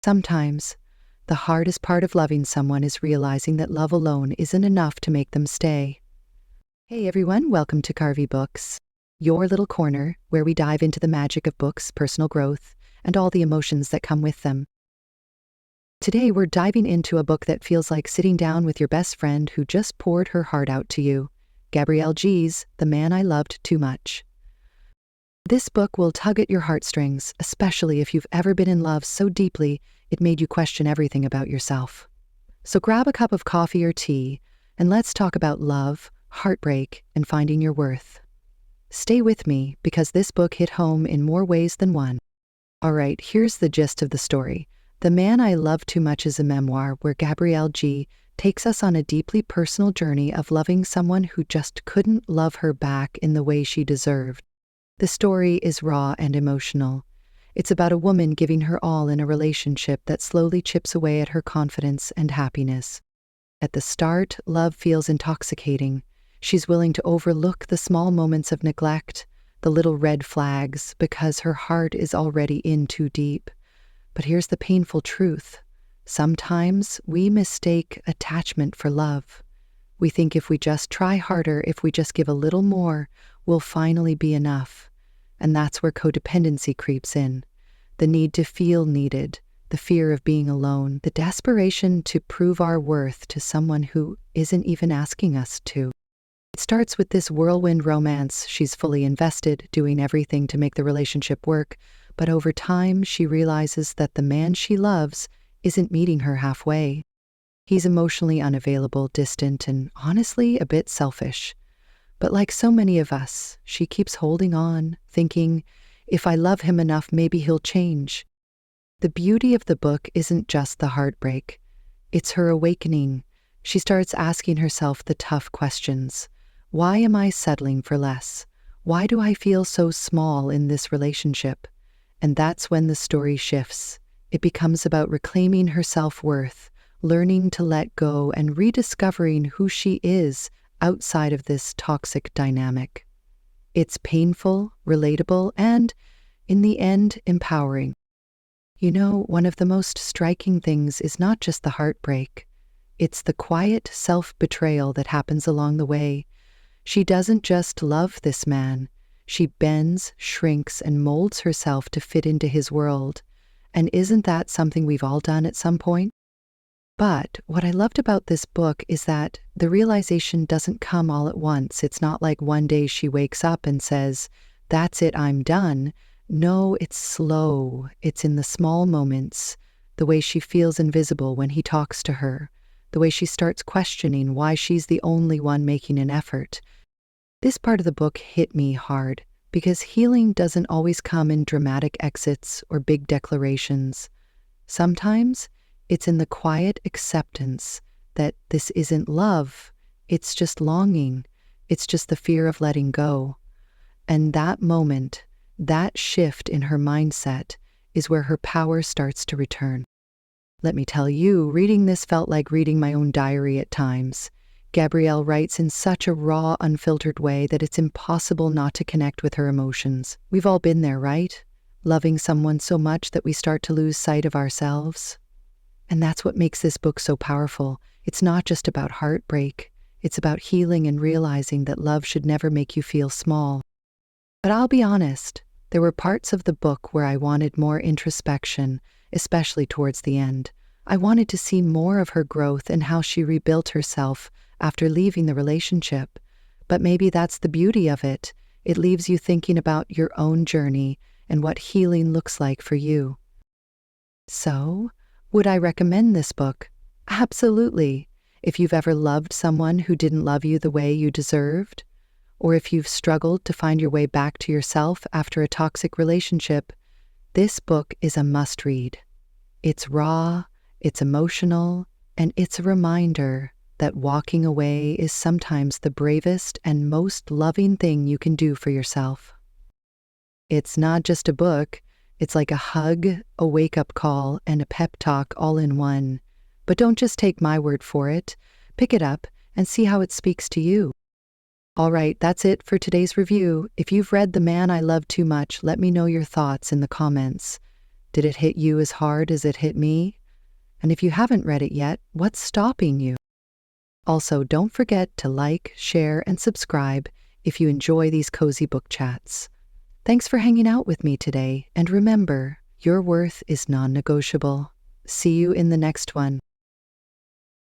Sometimes, the hardest part of loving someone is realizing that love alone isn't enough to make them stay. Hey everyone, welcome to Carvey Books, your little corner where we dive into the magic of books, personal growth, and all the emotions that come with them. Today we're diving into a book that feels like sitting down with your best friend who just poured her heart out to you, Gabrielle G's The Man I Loved Too Much. This book will tug at your heartstrings, especially if you've ever been in love so deeply it made you question everything about yourself. So grab a cup of coffee or tea, and let's talk about love, heartbreak, and finding your worth. Stay with me because this book hit home in more ways than one. All right, here's the gist of the story. The Man I Loved Too Much is a memoir where Gabrielle G takes us on a deeply personal journey of loving someone who just couldn't love her back in the way she deserved. The story is raw and emotional. It's about a woman giving her all in a relationship that slowly chips away at her confidence and happiness. At the start, love feels intoxicating. She's willing to overlook the small moments of neglect, the little red flags, because her heart is already in too deep. But here's the painful truth. Sometimes we mistake attachment for love. We think if we just try harder, if we just give a little more, we'll finally be enough. And that's where codependency creeps in. The need to feel needed, the fear of being alone, the desperation to prove our worth to someone who isn't even asking us to. It starts with this whirlwind romance. She's fully invested, doing everything to make the relationship work, but over time she realizes that the man she loves isn't meeting her halfway. He's emotionally unavailable, distant, and honestly a bit selfish. But like so many of us, she keeps holding on, thinking, if I love him enough, maybe he'll change. The beauty of the book isn't just the heartbreak. It's her awakening. She starts asking herself the tough questions. Why am I settling for less? Why do I feel so small in this relationship? And that's when the story shifts. It becomes about reclaiming her self-worth, learning to let go, and rediscovering who she is outside of this toxic dynamic. It's painful, relatable, and, in the end, empowering. You know, one of the most striking things is not just the heartbreak. It's the quiet self-betrayal that happens along the way. She doesn't just love this man. She bends, shrinks, and molds herself to fit into his world. And isn't that something we've all done at some point? But what I loved about this book is that the realization doesn't come all at once. It's not like one day she wakes up and says, "That's it, I'm done." No, it's slow. It's in the small moments, the way she feels invisible when he talks to her, the way she starts questioning why she's the only one making an effort. This part of the book hit me hard because healing doesn't always come in dramatic exits or big declarations. Sometimes it's in the quiet acceptance that this isn't love, it's just longing, it's just the fear of letting go. And that moment, that shift in her mindset, is where her power starts to return. Let me tell you, reading this felt like reading my own diary at times. Gabrielle writes in such a raw, unfiltered way that it's impossible not to connect with her emotions. We've all been there, right? Loving someone so much that we start to lose sight of ourselves. And that's what makes this book so powerful. It's not just about heartbreak. It's about healing and realizing that love should never make you feel small. But I'll be honest, there were parts of the book where I wanted more introspection, especially towards the end. I wanted to see more of her growth and how she rebuilt herself after leaving the relationship. But maybe that's the beauty of it. It leaves you thinking about your own journey and what healing looks like for you. So, would I recommend this book? Absolutely. If you've ever loved someone who didn't love you the way you deserved, or if you've struggled to find your way back to yourself after a toxic relationship, this book is a must-read. It's raw, it's emotional, and it's a reminder that walking away is sometimes the bravest and most loving thing you can do for yourself. It's not just a book. It's like a hug, a wake-up call, and a pep talk all in one. But don't just take my word for it. Pick it up and see how it speaks to you. All right, that's it for today's review. If you've read The Man I Loved Too Much, let me know your thoughts in the comments. Did it hit you as hard as it hit me? And if you haven't read it yet, what's stopping you? Also, don't forget to like, share, and subscribe if you enjoy these cozy book chats. Thanks for hanging out with me today, and remember, your worth is non-negotiable. See you in the next one.